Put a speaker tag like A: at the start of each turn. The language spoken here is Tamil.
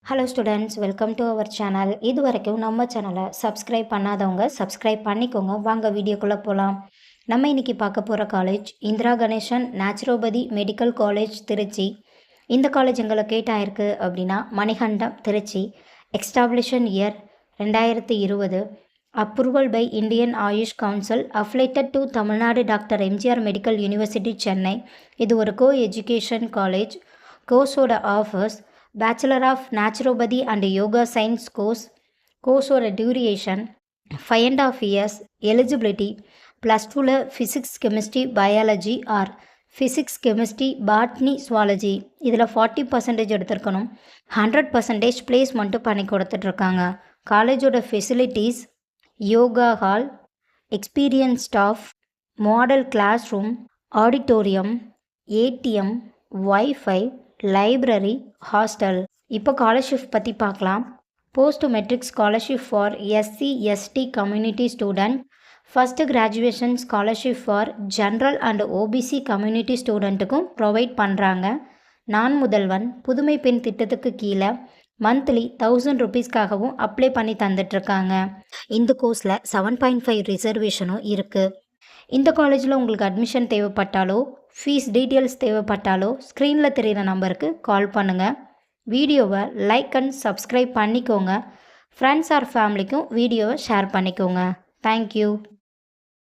A: Hello students, welcome to our channel. இது வரைக்கும் நம்ம சேனலை சப்ஸ்கிரைப் பண்ணாதவங்க சப்ஸ்கிரைப் பண்ணிக்கோங்க. வாங்க வீடியோக்குள்ளே போகலாம். நம்ம இன்றைக்கி பார்க்க போகிற college Indira Ganesan naturopathy medical college Trichy. இந்த காலேஜ் எங்களை கேட்டாயிருக்கு அப்படின்னா Manikandam Trichy. Establishment year 2020. Approval by Indian AYUSH council. Affiliated to Tamil Nadu doctor MGR medical university Chennai. இது ஒரு கோ எஜுகேஷன் காலேஜ். கோர்ஸோட offers: Bachelor of Naturopathy and Yoga Science கோர்ஸோட டியூரேஷன் 5.5 years. எலிஜிபிலிட்டி: +2ல் physics chemistry biology or physics chemistry botany zoology இதில் 40% எடுத்திருக்கணும். 100% பிளேஸ்மெண்ட்டு பண்ணி கொடுத்துட்ருக்காங்க. காலேஜோட facilities: yoga hall, experience staff, model class room, auditorium, ATM, wifi, library, hostel. இப்போ ஸ்காலர்ஷிப் பற்றி பார்க்கலாம். Post matric scholarship for SC ST community student. First graduation scholarship for general and OBC community ஸ்டூடெண்ட்டுக்கும் ப்ரொவைட் பண்ணுறாங்க. நான் முதல்வன் புதுமை பெண் திட்டத்துக்கு கீழே மந்த்லி 1000 ருபீஸ்க்காகவும் அப்ளை பண்ணி தந்துட்டுருக்காங்க. இந்த கோர்ஸில் 7.5 ரிசர்வேஷனும் இருக்குது. இந்த காலேஜில் உங்களுக்கு அட்மிஷன் தேவைப்பட்டாலோ ஃபீஸ் டீட்டெயில்ஸ் தேவைப்பட்டாலோ ஸ்க்ரீனில் தெரிகிற நம்பருக்கு கால் பண்ணுங்கள். வீடியோவை லைக் அண்ட் சப்ஸ்கிரைப் பண்ணிக்கோங்க. ஃப்ரெண்ட்ஸ் ஆர் ஃபேமிலிக்கும் வீடியோவை ஷேர் பண்ணிக்கோங்க. தேங்க்யூ.